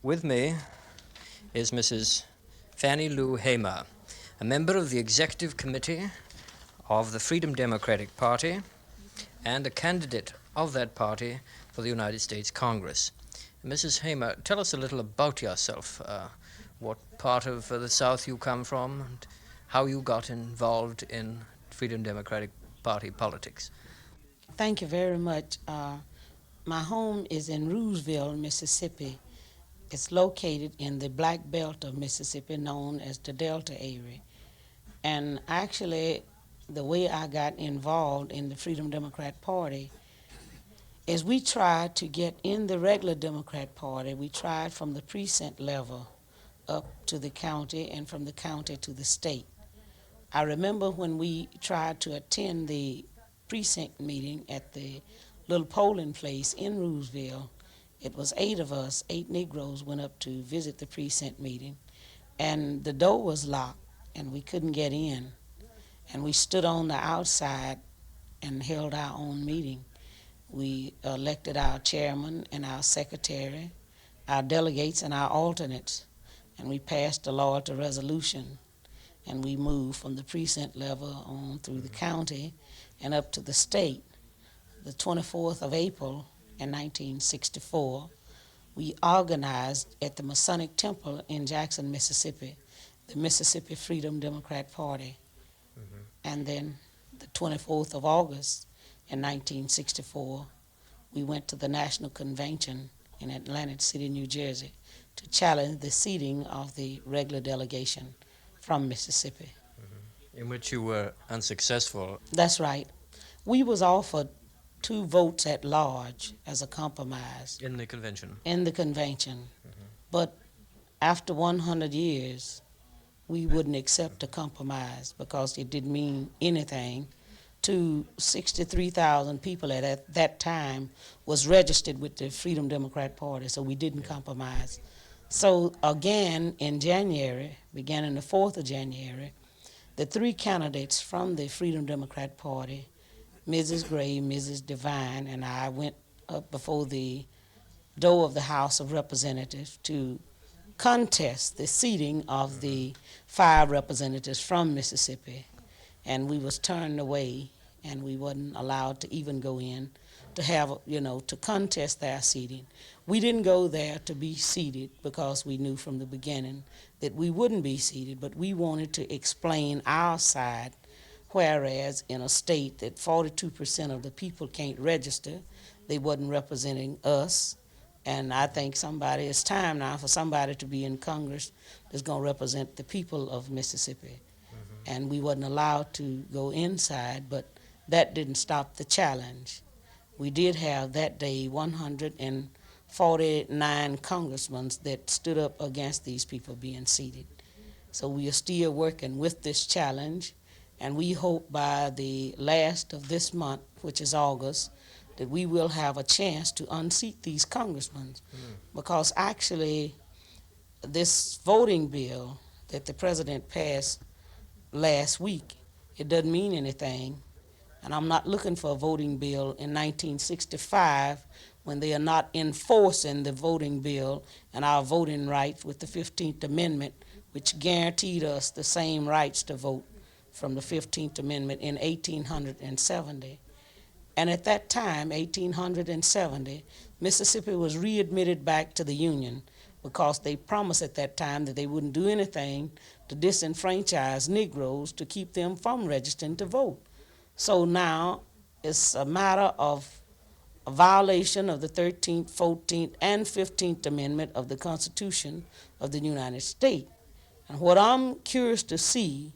With me is Mrs. Fannie Lou Hamer, a member of the Executive Committee of the Freedom Democratic Party and a candidate of that party for the United States Congress. Mrs. Hamer, tell us a little about yourself, what part of the South you come from, and how you got involved in Freedom Democratic Party politics. Thank you very much. My home is in Roosevelt, Mississippi. It's located in the Black Belt of Mississippi, known as the Delta area. And actually, the way I got involved in the Freedom Democrat Party is we tried to get in the regular Democrat Party. We tried from the precinct level up to the county and from the county to the state. I remember when we tried to attend the precinct meeting at the little polling place in Roosevelt. It was 8 of us, 8 Negroes went up to visit the precinct meeting, and the door was locked and we couldn't get in. And we stood on the outside and held our own meeting. We elected our chairman and our secretary, our delegates and our alternates, and we passed a loyalty resolution. And we moved from the precinct level on through the county and up to the state. The 24th of April in 1964, we organized at the Masonic Temple in Jackson, Mississippi, the Mississippi Freedom Democrat Party. And then the 24th of August in 1964, we went to the National Convention in Atlantic City, New Jersey, to challenge the seating of the regular delegation from Mississippi. In which you were unsuccessful. That's right. We was offered 2 votes at large as a compromise In the convention. in the convention. But after 100 years, we wouldn't accept a compromise because it didn't mean anything to 63,000 people at that time was registered with the Freedom Democrat Party, so we didn't compromise. So again, in January, beginning the 4th of January, the 3 candidates from the Freedom Democrat Party, Mrs. Gray, Mrs. Devine, and I went up before the door of the House of Representatives to contest the seating of the 5 representatives from Mississippi. And we was turned away, and we wasn't allowed to even go in to have, to contest their seating. We didn't go there to be seated because we knew from the beginning that we wouldn't be seated, but we wanted to explain our side. Whereas in a state that 42% of the people can't register, they wasn't representing us. And I think it's time now for somebody to be in Congress that's going to represent the people of Mississippi. And we wasn't allowed to go inside, but that didn't stop the challenge. We did have that day 149 congressmen that stood up against these people being seated. So we are still working with this challenge. And we hope by the last of this month, which is August, that we will have a chance to unseat these congressmen. Because actually, this voting bill that the president passed last week, it doesn't mean anything. And I'm not looking for a voting bill in 1965 when they are not enforcing the voting bill and our voting rights with the 15th Amendment, which guaranteed us the same rights to vote from the 15th Amendment in 1870. And at that time, 1870, Mississippi was readmitted back to the Union because they promised at that time that they wouldn't do anything to disenfranchise Negroes to keep them from registering to vote. So now it's a matter of a violation of the 13th, 14th, and 15th Amendment of the Constitution of the United States. And what I'm curious to see,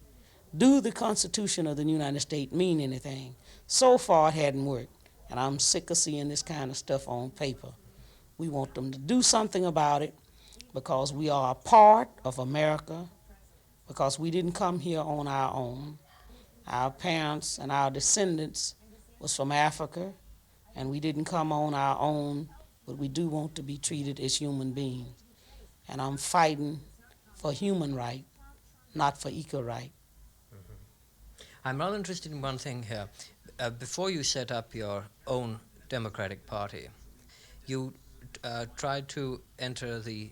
do the Constitution of the United States mean anything? So far, it hadn't worked, and I'm sick of seeing this kind of stuff on paper. We want them to do something about it because we are a part of America, because we didn't come here on our own. Our parents and our descendants was from Africa, and we didn't come on our own, but we do want to be treated as human beings. And I'm fighting for human right, not for equal right. I'm rather interested in one thing here. Before you set up your own Democratic Party, you tried to enter the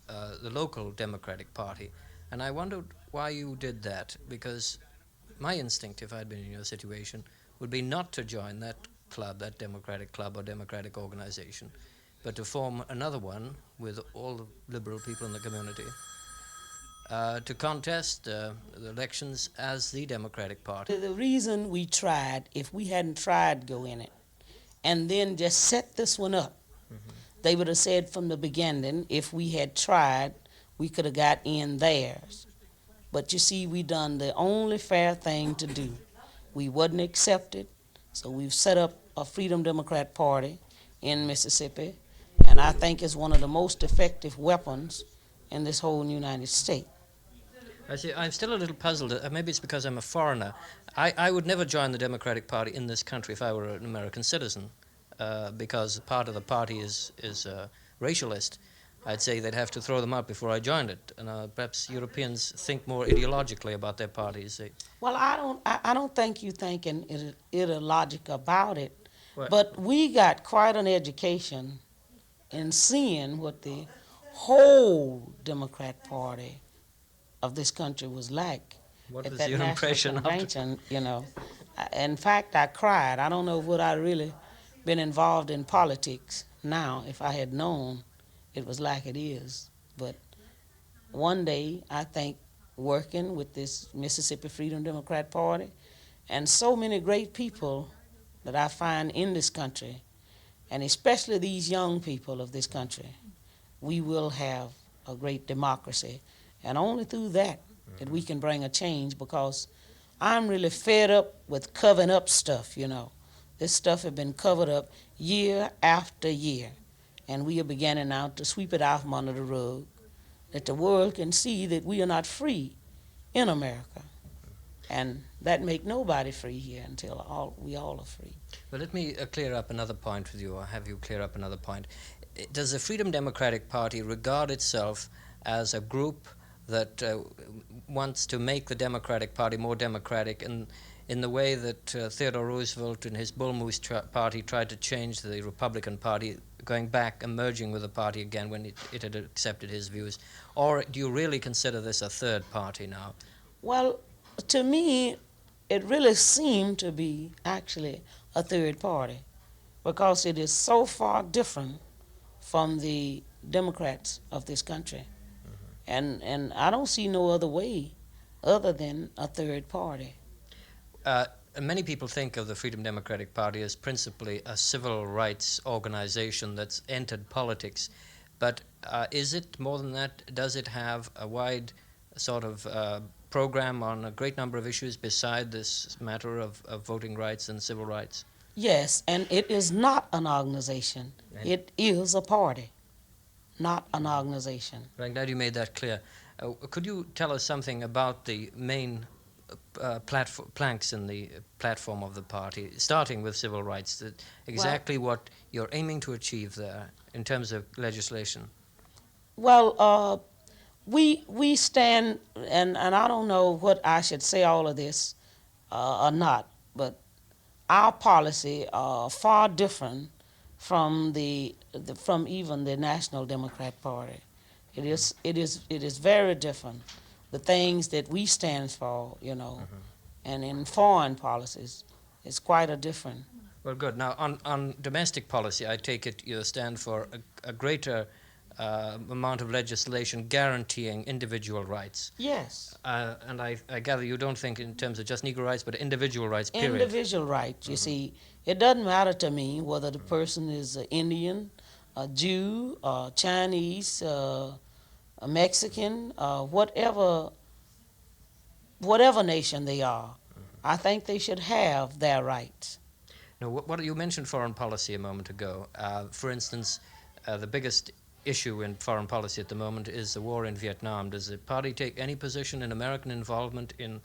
the local Democratic Party. And I wondered why you did that, because my instinct, if I'd been in your situation, would be not to join that club, that Democratic club or Democratic organization, but to form another one with all the liberal people in the community to contest the elections as the Democratic Party. The reason we tried, if we hadn't tried to go in it, and then just set this one up, they would have said from the beginning, if we had tried, we could have got in theirs. But you see, we done the only fair thing to do. We wasn't accepted, so we've set up a Freedom Democrat Party in Mississippi, and I think it's one of the most effective weapons in this whole United States. I see, I'm still a little puzzled. Maybe it's because I'm a foreigner. I would never join the Democratic Party in this country if I were an American citizen, because part of the party is racialist. I'd say they'd have to throw them out before I joined it. And perhaps Europeans think more ideologically about their parties. Well, I don't think you thinking ideologic about it, Well, but we got quite an education in seeing what the whole Democrat Party of this country was like. what At was that your national impression of it? convention, you know. In fact, I cried. I don't know would I really been involved in politics now if I had known it was like it is. But one day, I think, working with this Mississippi Freedom Democrat Party and so many great people that I find in this country, and especially these young people of this country, we will have a great democracy. And only through that we can bring a change, because I'm really fed up with covering up stuff, you know. This stuff has been covered up year after year, and we are beginning now to sweep it out from under the rug, that the world can see that we are not free in America. And that make nobody free here until we all are free. But let me clear up another point with you, or have you clear up another point. Does the Freedom Democratic Party regard itself as a group that wants to make the Democratic Party more democratic in the way that Theodore Roosevelt and his Bull Moose Party tried to change the Republican Party, going back and merging with the party again when it had accepted his views? Or do you really consider this a third party now? Well, to me, it really seemed to be actually a third party, because it is so far different from the Democrats of this country. And I don't see no other way other than a third party. Many people think of the Freedom Democratic Party as principally a civil rights organization that's entered politics. But is it more than that? Does it have a wide sort of program on a great number of issues beside this matter of voting rights and civil rights? Yes, and it is not an organization. It is a party, not an organization. I'm glad you made that clear. Could you tell us something about the main planks in the platform of the party, starting with civil rights, exactly what you're aiming to achieve there in terms of legislation? Well, we stand, and I don't know what I should say all of this or not, but our policy are far different from from even the National Democrat Party. It is very different. The things that we stand for, you know, and in foreign policies, it's quite a different. Well, good. Now, on domestic policy, I take it you stand for a greater amount of legislation guaranteeing individual rights. Yes. And I gather you don't think in terms of just Negro rights, but individual rights, period. Individual rights, you see. It doesn't matter to me whether the person is an Indian, a Jew, a Chinese, a Mexican, whatever nation they are. I think they should have their rights. Now, what you mentioned foreign policy a moment ago. For instance, the biggest issue in foreign policy at the moment is the war in Vietnam. Does the party take any position in American involvement in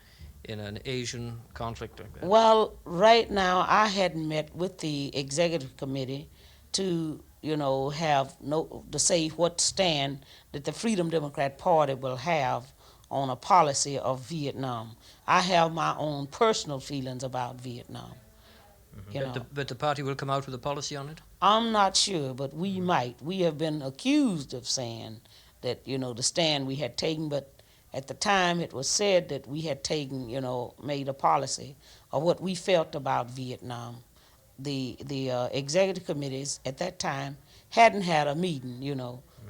an Asian conflict like that? Well, right now I hadn't met with the executive committee to, you know, to say what stand that the Freedom Democrat Party will have on a policy of Vietnam. I have my own personal feelings about Vietnam. You know. But the party will come out with a policy on it? I'm not sure, but we might. We have been accused of saying that, the stand we had taken, but at the time it was said that we had taken, made a policy of what we felt about Vietnam. The executive committees at that time hadn't had a meeting,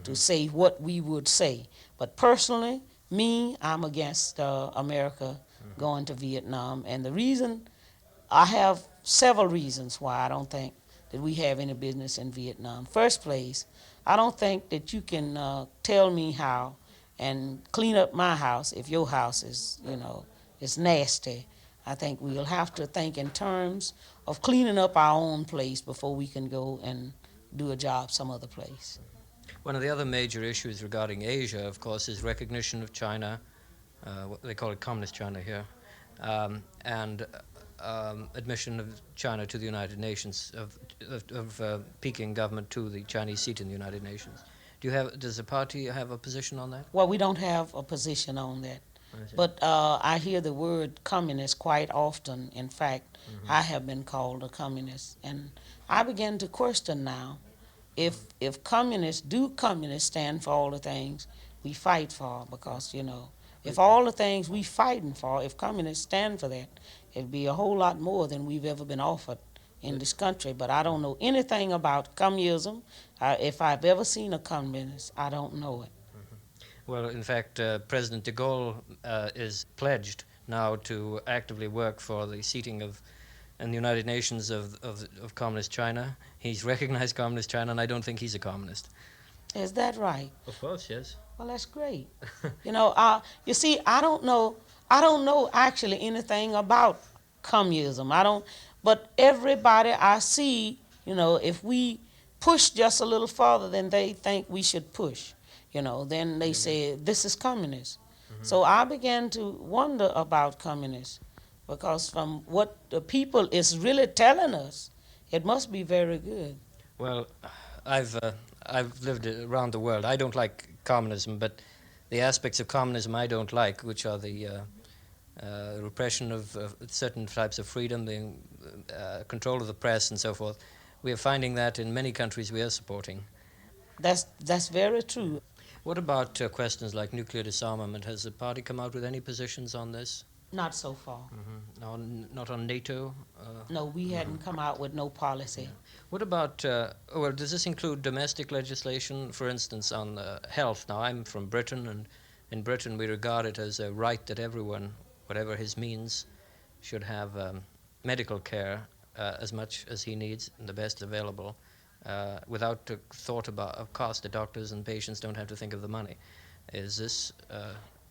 to say what we would say. But personally, I'm against America going to Vietnam, and the reason, I have several reasons why I don't think that we have any business in Vietnam. First place, I don't think that you can tell me how and clean up my house if your house is nasty. I think we'll have to think in terms of cleaning up our own place before we can go and do a job some other place. One of the other major issues regarding Asia, of course, is recognition of China, what they call it Communist China here, and admission of China to the United Nations, of Peking government to the Chinese seat in the United Nations. Does the party have a position on that? Well, we don't have a position on that. But I hear the word communist quite often. In fact, I have been called a communist. And I begin to question now if communists stand for all the things we fight for, because, if all the things we fighting for, if communists stand for that, it'd be a whole lot more than we've ever been offered in this country. But I don't know anything about communism. If I've ever seen a communist, I don't know it. Well, in fact, President de Gaulle is pledged now to actively work for the seating in the United Nations of Communist China. He's recognized Communist China, and I don't think he's a communist. Is that right? Of course, yes. Well, that's great. You see, I don't know actually anything about communism. But everybody I see, if we push just a little farther than they think we should push, then they say this is communist. So I began to wonder about communists, because from what the people is really telling us, it must be very good. Well, I've lived around the world. I don't like communism, but the aspects of communism I don't like, which are the repression of certain types of freedom, the control of the press, and so forth. We are finding that in many countries we are supporting. That's very true. What about questions like nuclear disarmament? Has the party come out with any positions on this? Not so far. No, not on NATO? No, we hadn't come out with no policy. What about, does this include domestic legislation, for instance, on health? Now, I'm from Britain, and in Britain we regard it as a right that everyone, whatever his means, should have medical care as much as he needs and the best available, without thought of cost. The doctors and patients don't have to think of the money. Is this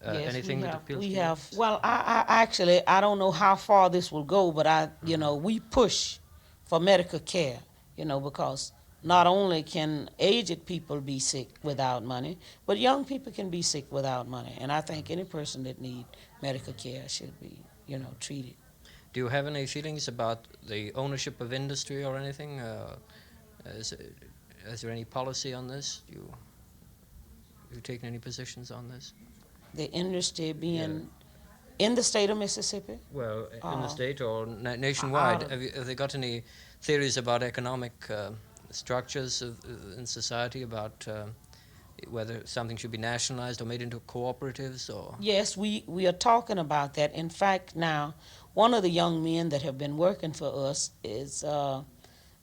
Yes, anything that appeals to you? We have. Well, I actually, I don't know how far this will go, but we push for medical care, because not only can aged people be sick without money, but young people can be sick without money. And I think any person that needs medical care should be, treated. Do you have any feelings about the ownership of industry or anything? Is there any policy on this? Have you taken any positions on this? The industry being in the state of Mississippi? Well, in the state or nationwide. Have they got any theories about economic structures in society, about whether something should be nationalized or made into cooperatives? Or Yes, we are talking about that. In fact, now, one of the young men that have been working for us is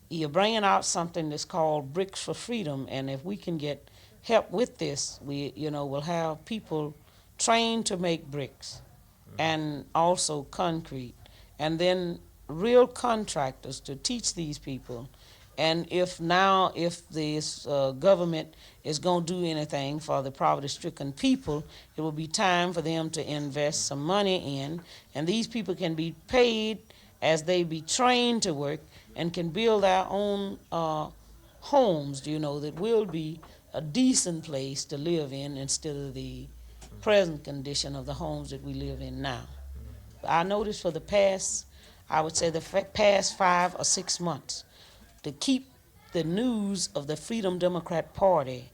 you're bringing out something that's called Bricks for Freedom, and if we can get help with this, we'll have people trained to make bricks and also concrete, and then real contractors to teach these people. And if this government is going to do anything for the poverty-stricken people, it will be time for them to invest some money in, and these people can be paid as they be trained to work and can build their own homes, that will be a decent place to live in instead of the present condition of the homes that we live in now. I noticed for the past 5 or 6 months, to keep the news of the Freedom Democrat Party,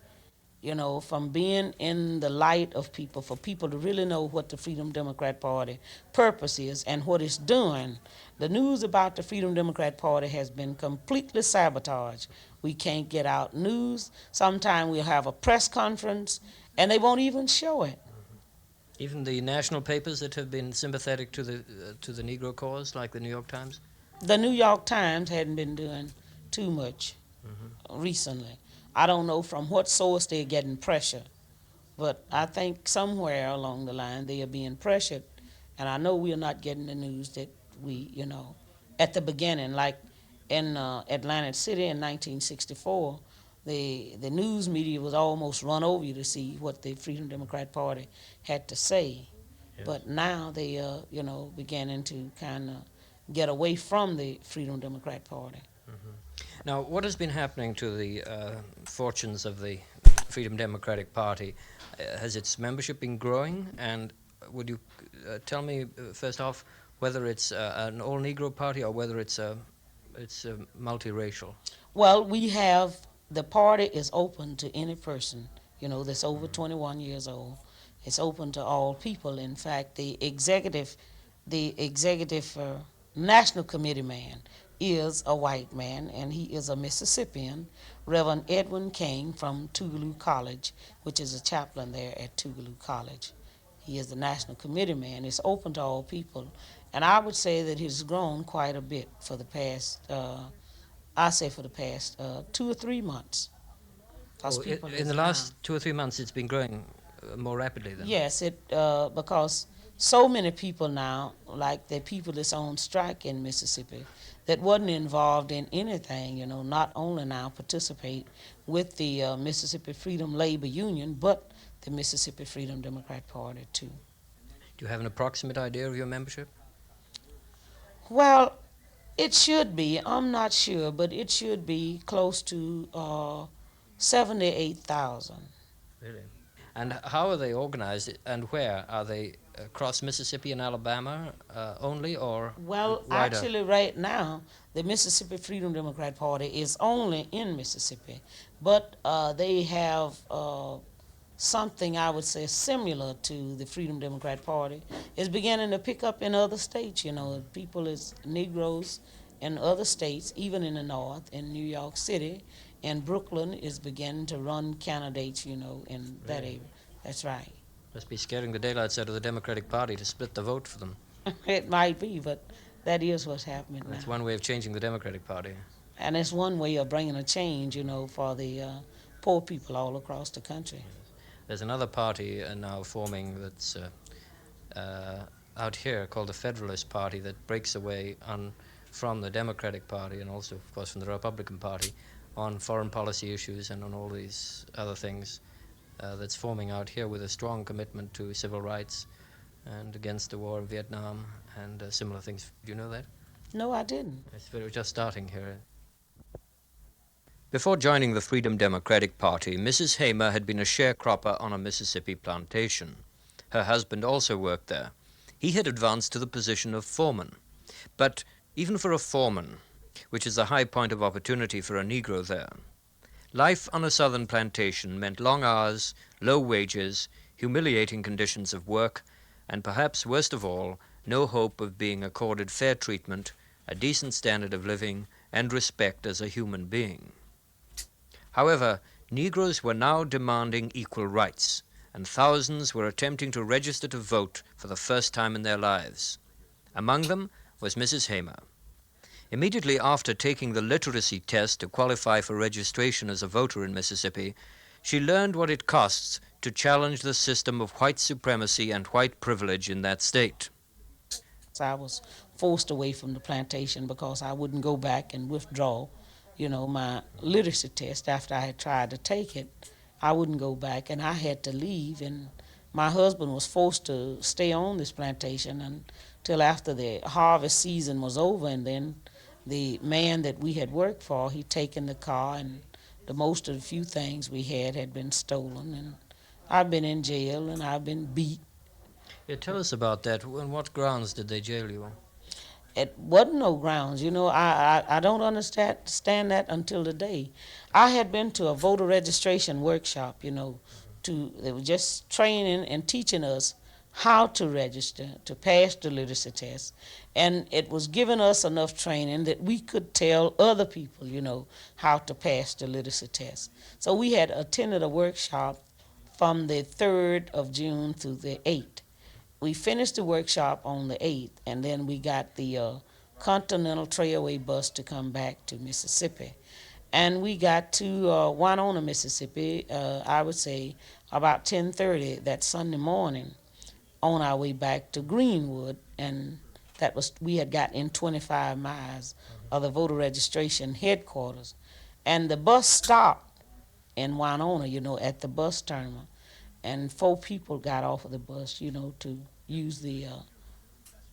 from being in the light of people, for people to really know what the Freedom Democrat Party purpose is and what it's doing. The news about the Freedom Democrat Party has been completely sabotaged. We can't get out news. Sometimes we'll have a press conference and they won't even show it. Even the national papers that have been sympathetic to the Negro cause, like the New York Times? The New York Times hadn't been doing too much recently. I don't know from what source they're getting pressure, but I think somewhere along the line they are being pressured, and I know we are not getting the news that we, at the beginning, like in Atlantic City in 1964, the news media was almost run over you to see what the Freedom Democrat Party had to say. Yes. But now they are, beginning to kind of get away from the Freedom Democrat Party. Now, what has been happening to the fortunes of the Freedom Democratic Party? Has its membership been growing? And would you tell me, first off, whether it's an all-Negro party or whether it's multiracial? Well, the party is open to any person, that's over 21 years old. It's open to all people. In fact, the executive national committee man is a white man, and he is a Mississippian, Reverend Edwin King from Tougaloo College, which is a chaplain there at Tougaloo College. He is the national committee man. It's open to all people, and I would say that it's grown quite a bit for the past, 2 or 3 months. In the last 2 or 3 months, it's been growing more rapidly then? Yes, because so many people now, like the people that's on strike in Mississippi, that wasn't involved in anything, not only now participate with the Mississippi Freedom Labor Union, but the Mississippi Freedom Democrat Party too. Do you have an approximate idea of your membership? Well, it should be, I'm not sure, but it should be close to 78,000. Really? And how are they organized, and where? Are they across Mississippi and Alabama only, or Well, wider? actually, right now, the Mississippi Freedom Democrat Party is only in Mississippi, but they have something I would say similar to the Freedom Democrat Party is beginning to pick up in other states. People is Negroes in other states, even in the North, in New York City, and Brooklyn is beginning to run candidates, in that area. That's right. Must be scaring the daylights out of the Democratic Party to split the vote for them. It might be, but that is what's happening now. That's one way of changing the Democratic Party. And it's one way of bringing a change, for the poor people all across the country. There's another party now forming that's out here called the Federalist Party that breaks away from the Democratic Party and also, of course, from the Republican Party on foreign policy issues and on all these other things that's forming out here with a strong commitment to civil rights and against the war in Vietnam and similar things. Do you know that? No, I didn't. We're just starting here. Before joining the Freedom Democratic Party, Mrs. Hamer had been a sharecropper on a Mississippi plantation. Her husband also worked there. He had advanced to the position of foreman. But even for a foreman, which is the high point of opportunity for a Negro there, life on a southern plantation meant long hours, low wages, humiliating conditions of work, and perhaps worst of all, no hope of being accorded fair treatment, a decent standard of living, and respect as a human being. However, Negroes were now demanding equal rights, and thousands were attempting to register to vote for the first time in their lives. Among them was Mrs. Hamer. Immediately after taking the literacy test to qualify for registration as a voter in Mississippi, she learned what it costs to challenge the system of white supremacy and white privilege in that state. I was forced away from the plantation because I wouldn't go back and withdraw, my literacy test after I had tried to take it. I wouldn't go back, and I had to leave, and my husband was forced to stay on this plantation until after the harvest season was over, and then the man that we had worked for, he'd taken the car, and most of the few things we had been stolen, and I've been in jail, and I've been beat. Yeah, tell us about that. On what grounds did they jail you? It wasn't no grounds, I don't understand that until today. I had been to a voter registration workshop, they were just training and teaching us how to register, to pass the literacy test. And it was giving us enough training that we could tell other people, how to pass the literacy test. So we had attended a workshop from the 3rd of June through the 8th. We finished the workshop on the 8th, and then we got the Continental Trailway bus to come back to Mississippi. And we got to Winona, Mississippi, I would say about 10:30 that Sunday morning on our way back to Greenwood, and that was we had got in 25 miles of the voter registration headquarters. And the bus stopped in Winona, at the bus terminal, and 4 people got off of the bus, to use the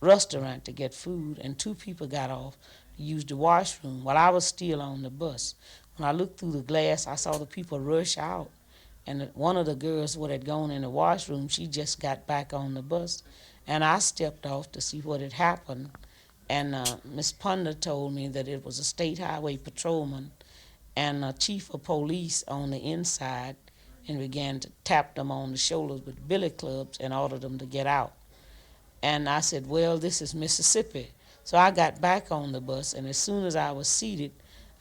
restaurant to get food, and 2 people got off to use the washroom while I was still on the bus. When I looked through the glass, I saw the people rush out, and one of the girls what had gone in the washroom, she just got back on the bus, and I stepped off to see what had happened. And Miss Ponder told me that it was a state highway patrolman and a chief of police on the inside, and began to tap them on the shoulders with billy clubs and order them to get out. And I said, well, this is Mississippi. So I got back on the bus, and as soon as I was seated,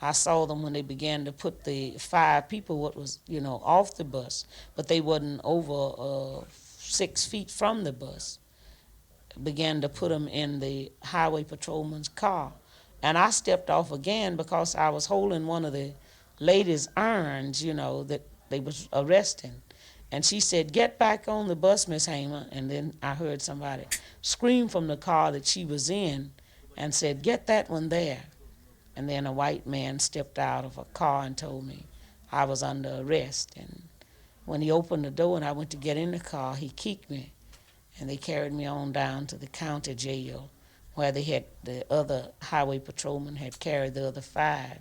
I saw them when they began to put the 5 people what was, off the bus, but they wasn't over 6 feet from the bus, began to put them in the highway patrolman's car. And I stepped off again because I was holding one of the ladies' irons, that they was arresting. And she said, get back on the bus, Miss Hamer. And then I heard somebody scream from the car that she was in and said, get that one there. And then a white man stepped out of a car and told me I was under arrest. And when he opened the door and I went to get in the car, he kicked me. And they carried me on down to the county jail where they had the other highway patrolman had carried the other 5.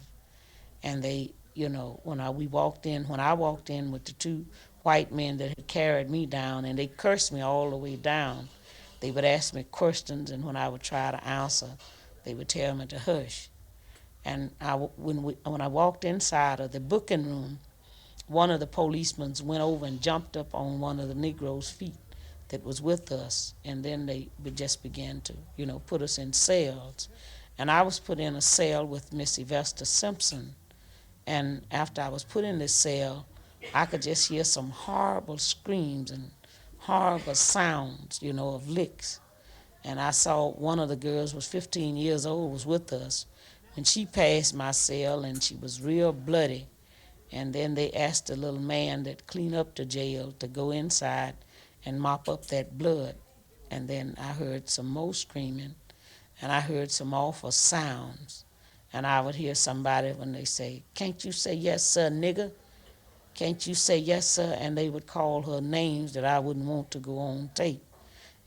And they, when I walked in with the 2 white men that had carried me down, and they cursed me all the way down. They would ask me questions, and when I would try to answer, they would tell me to hush. And when I walked inside of the booking room, one of the policemen went over and jumped up on one of the Negroes' feet that was with us, and then they just began to, put us in cells. And I was put in a cell with Miss Yvesta Simpson, and after I was put in this cell, I could just hear some horrible screams and horrible sounds, of licks. And I saw one of the girls was 15 years old, was with us, when she passed my cell, and she was real bloody. And then they asked the little man that cleaned up the jail to go inside and mop up that blood. And then I heard some more screaming, and I heard some awful sounds. And I would hear somebody when they say, can't you say yes, sir, nigger? Can't you say yes, sir? And they would call her names that I wouldn't want to go on tape.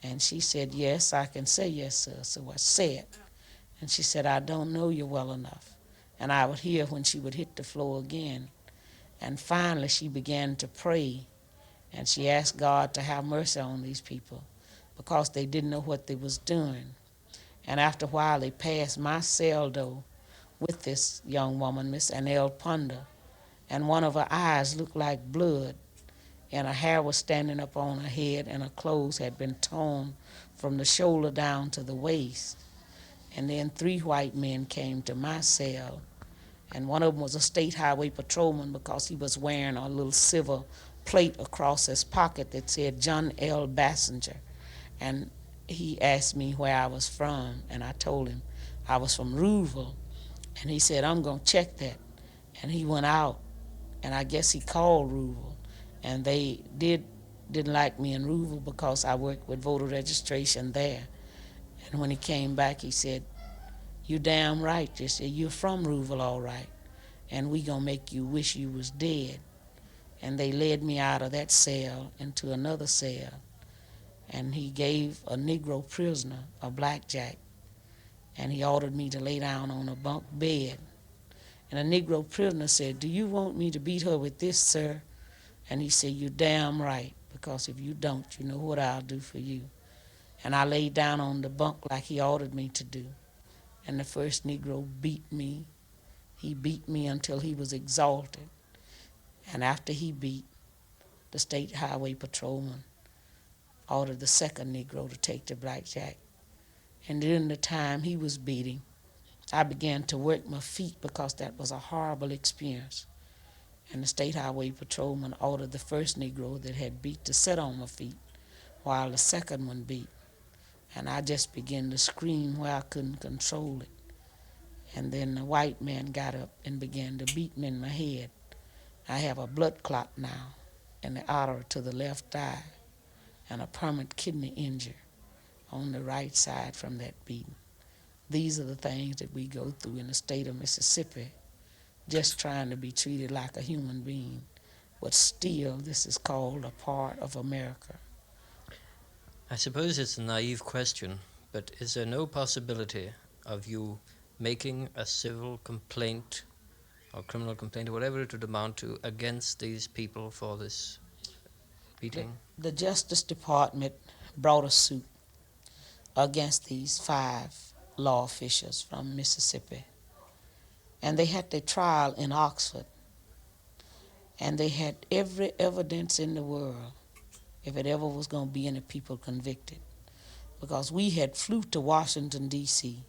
And she said, yes, I can say yes, sir. So I said. And she said, I don't know you well enough. And I would hear when she would hit the floor again. And finally she began to pray. And she asked God to have mercy on these people because they didn't know what they was doing. And after a while they passed my cell door with this young woman, Miss Annelle Ponder. And one of her eyes looked like blood, and her hair was standing up on her head, and her clothes had been torn from the shoulder down to the waist. And then 3 white men came to my cell, and one of them was a state highway patrolman because he was wearing a little silver plate across his pocket that said John L. Bassinger. And he asked me where I was from, and I told him I was from Rouville. And he said, I'm going to check that. And he went out, and I guess he called Rouville, and they didn't like me in Rouville because I worked with voter registration there. And when he came back, he said, you damn right. They said, you're from Rouville, all right, and we gonna make you wish you was dead. And they led me out of that cell into another cell, and he gave a Negro prisoner a blackjack, and he ordered me to lay down on a bunk bed. And a Negro prisoner said, do you want me to beat her with this, sir? And he said, you're damn right, because if you don't, you know what I'll do for you. And I laid down on the bunk like he ordered me to do. And the first Negro beat me. He beat me until he was exhausted. And after he beat, the state highway patrolman ordered the second Negro to take the blackjack. And during the time he was beating, I began to work my feet because that was a horrible experience. and the state highway patrolman ordered the first Negro that had beat to sit on my feet while the second one beat. And I just began to scream where I couldn't control it. And then the white man got up and began to beat me in my head. I have a blood clot now in the artery to the left eye and a permanent kidney injury on the right side from that beating. These are the things that we go through in the state of Mississippi, just trying to be treated like a human being. But still, this is called a part of America. I suppose it's a naive question, but is there no possibility of you making a civil complaint or criminal complaint or whatever it would amount to against these people for this beating? The Justice Department brought a suit against these 5 law officials from Mississippi. And they had their trial in Oxford. And they had every evidence in the world, if it ever was going to be any people convicted. Because we had flew to Washington, D.C.,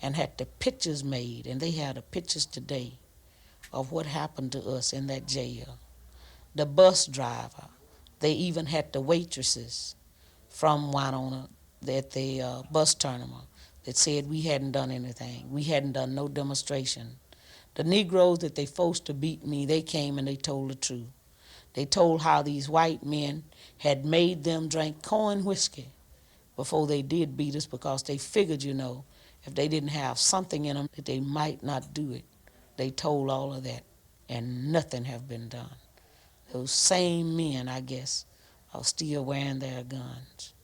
and had the pictures made, and they have the pictures today of what happened to us in that jail. The bus driver, they even had the waitresses from Winona at the bus terminal that said we hadn't done anything. We hadn't done no demonstration. The Negroes that they forced to beat me, they came and they told the truth. They told how these white men had made them drink corn whiskey before they did beat us because they figured, if they didn't have something in them, that they might not do it. They told all of that, and nothing have been done. Those same men, I guess, are still wearing their guns.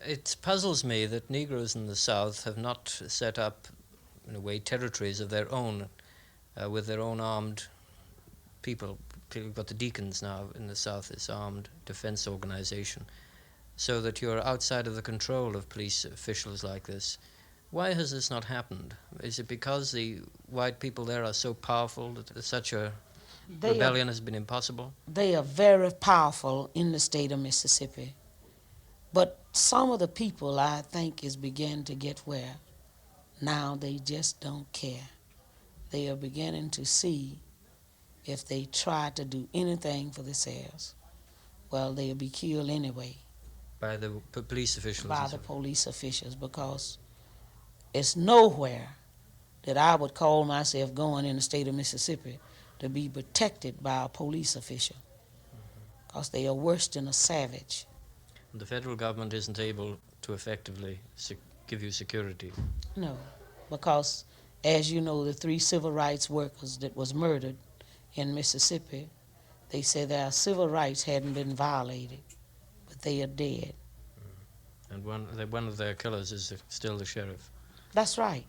It puzzles me that Negroes in the South have not set up, in a way, territories of their own, with their own armed people. We've got the Deacons now in the South, this armed defense organization, so that you're outside of the control of police officials like this. Why has this not happened? Is it because the white people there are so powerful that such a rebellion has been impossible? They are very powerful in the state of Mississippi. But some of the people, I think, is beginning to get where now they just don't care. They are beginning to see if they try to do anything for themselves, well, they'll be killed anyway. By the police officials? By the police officials, because it's nowhere that I would call myself going in the state of Mississippi to be protected by a police official, because they are worse than a savage. The federal government isn't able to effectively give you security? No, because as you know, the 3 civil rights workers that was murdered in Mississippi, they said their civil rights hadn't been violated, but they are dead. And one of their killers is still the sheriff? That's right.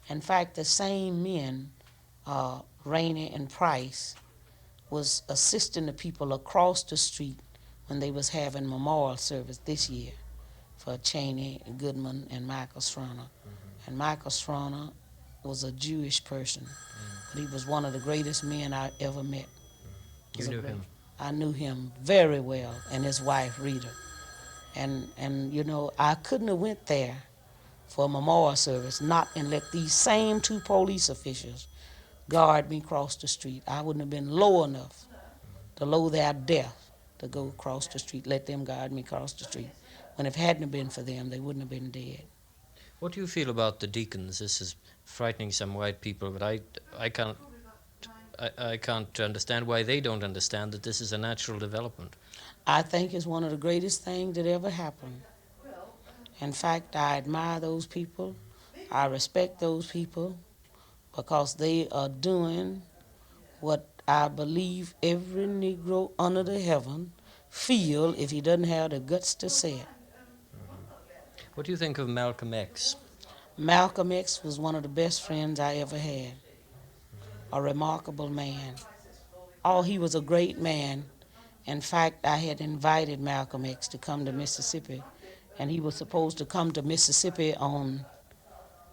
In fact, the same men, Rainey and Price, was assisting the people across the street when they was having memorial service this year for Cheney, Goodman, and Michael Schroner. And Michael Schroner was a Jewish person, but he was one of the greatest men I ever met. You knew him? I knew him very well, and his wife, Rita. And I couldn't have went there for a memorial service, not and let these same 2 police officials guard me across the street. I wouldn't have been low enough to low their death to go across the street, let them guard me across the street. When if it hadn't been for them, they wouldn't have been dead. What do you feel about the Deacons? This is frightening some white people, but I can't understand why they don't understand that this is a natural development. I think it's one of the greatest things that ever happened. In fact, I admire those people. I respect those people because they are doing what I believe every Negro under the heaven feel if he doesn't have the guts to say it. What do you think of Malcolm X? Malcolm X was one of the best friends I ever had. A remarkable man. Oh, he was a great man. In fact, I had invited Malcolm X to come to Mississippi, and he was supposed to come to Mississippi on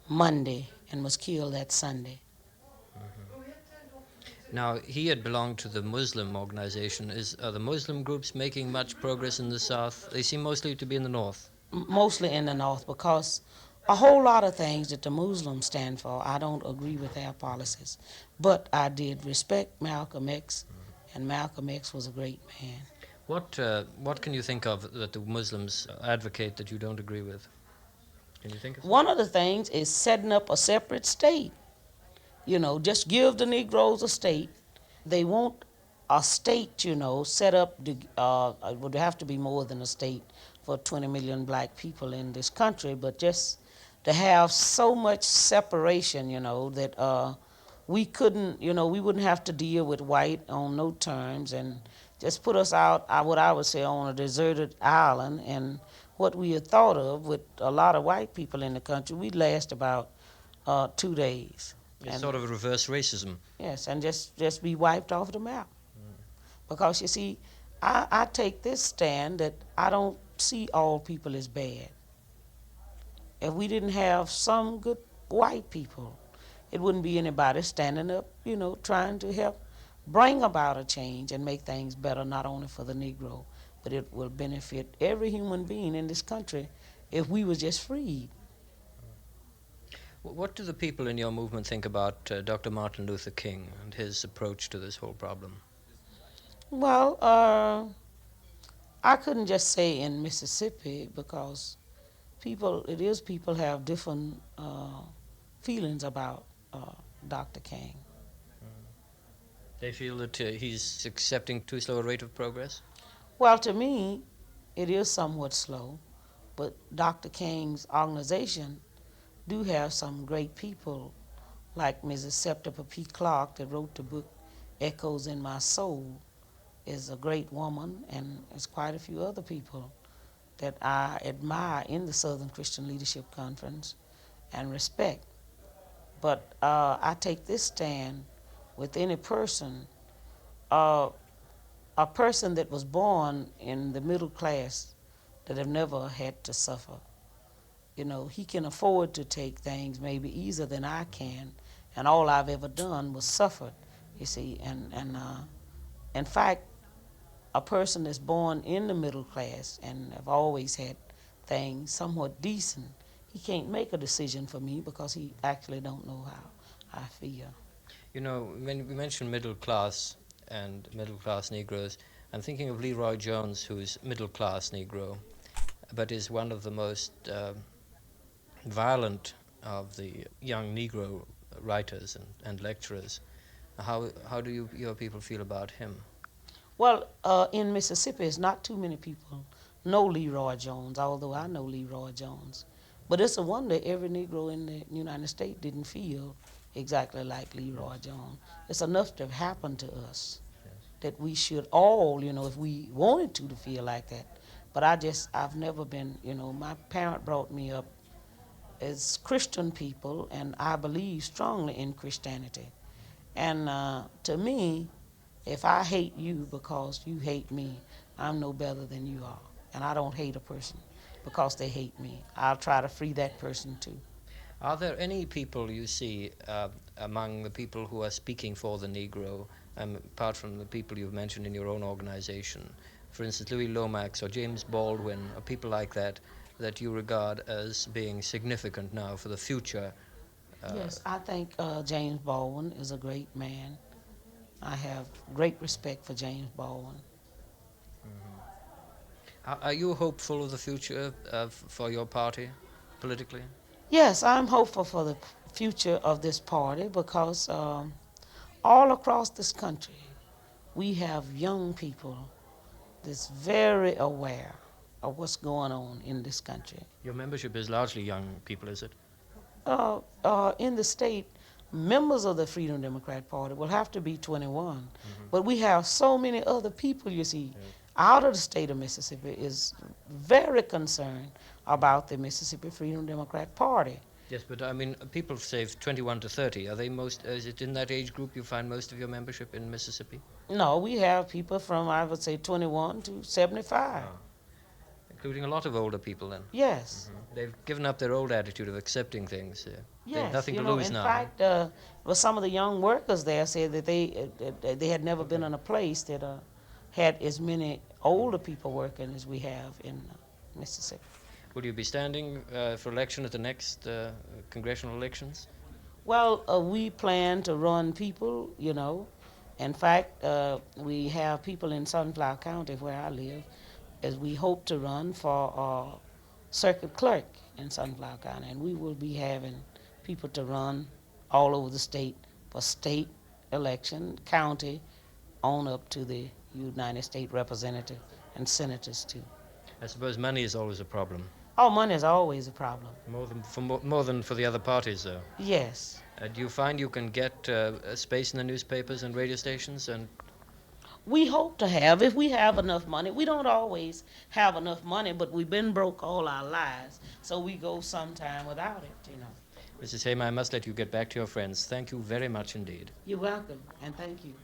Monday and was killed that Sunday. Now, he had belonged to the Muslim organization. Are the Muslim groups making much progress in the South? They seem mostly to be in the North. Mostly in the North, because a whole lot of things that the Muslims stand for. I don't agree with their policies, but I did respect Malcolm X, and Malcolm X was a great man. What can you think of that the Muslims advocate that you don't agree with? Can you think of One of the things is setting up a separate state. Just give the Negroes a state. They want a state, set up. It would have to be more than a state for 20 million black people in this country, but just to have so much separation, that we couldn't, we wouldn't have to deal with white on no terms, and just put us out, what I would say, on a deserted island. And what we had thought of with a lot of white people in the country, we'd last about 2 days. It's And sort of reverse racism. yes, and just be wiped off the map. Because you see, I take this stand that I don't see all people as bad. If we didn't have some good white people, it wouldn't be anybody standing up, trying to help bring about a change and make things better, not only for the Negro, but it will benefit every human being in this country if we were just freed. What do the people in your movement think about Dr. Martin Luther King and his approach to this whole problem? Well, I couldn't just say in Mississippi, because people have different feelings about Dr. King. They feel that he's accepting too slow a rate of progress? Well, to me, it is somewhat slow, but Dr. King's organization do have some great people, like Mrs. Septipa P. Clark, that wrote the book Echoes in My Soul, is a great woman, and there's quite a few other people that I admire in the Southern Christian Leadership Conference and respect. But I take this stand with any person, a person that was born in the middle class that have never had to suffer. He can afford to take things maybe easier than I can, and all I've ever done was suffered, you see. And in fact, a person that's born in the middle class and have always had things somewhat decent, he can't make a decision for me because he actually don't know how I feel. When we mention middle class and middle class Negroes, I'm thinking of Leroy Jones, who's middle class Negro, but is one of the most violent of the young Negro writers and lecturers. How do your people feel about him? Well, in Mississippi, it's not too many people know Leroy Jones, although I know Leroy Jones. But it's a wonder every Negro in the United States didn't feel exactly like Leroy Jones. It's enough to have happened to us that we should all, if we wanted to feel like that. But I've never been, my parent brought me up as Christian people, and I believe strongly in Christianity. And to me, if I hate you because you hate me, I'm no better than you are. And I don't hate a person because they hate me. I'll try to free that person too. Are there any people you see among the people who are speaking for the Negro, apart from the people you've mentioned in your own organization, for instance, Louis Lomax or James Baldwin, or people like that you regard as being significant now for the future? Yes, I think James Baldwin is a great man. I have great respect for James Baldwin. Are you hopeful of the future for your party, politically? Yes, I'm hopeful for the future of this party because all across this country, we have young people that's very aware of what's going on in this country. Your membership is largely young people, is it? In the state, members of the Freedom Democrat Party will have to be 21. But we have so many other people, you see, out of the state of Mississippi is very concerned about the Mississippi Freedom Democrat Party. Yes, but I mean, people say 21 to 30. Are they is it in that age group you find most of your membership in Mississippi? No, we have people from, I would say, 21 to 75. Including a lot of older people then? Yes. They've given up their old attitude of accepting things. They Yes, have nothing to lose now. In fact, well, some of the young workers there said that they had never been in a place that had as many older people working as we have in Mississippi. Will you be standing for election at the next congressional elections? Well, we plan to run people, you know. In fact, we have people in Sunflower County where I live, as we hope to run for circuit clerk in Sunflower County, and we will be having people to run all over the state for state election, county, on up to the United States representative and senators too. I suppose money is always a problem. Oh, money is always a problem. More than for the other parties, though. Yes. Do you find you can get a space in the newspapers and radio stations? And We hope to have, if we have enough money. We don't always have enough money, but we've been broke all our lives, so we go sometime without it, you know. Mrs. Hamer, I must let you get back to your friends. Thank you very much indeed. You're welcome, and thank you.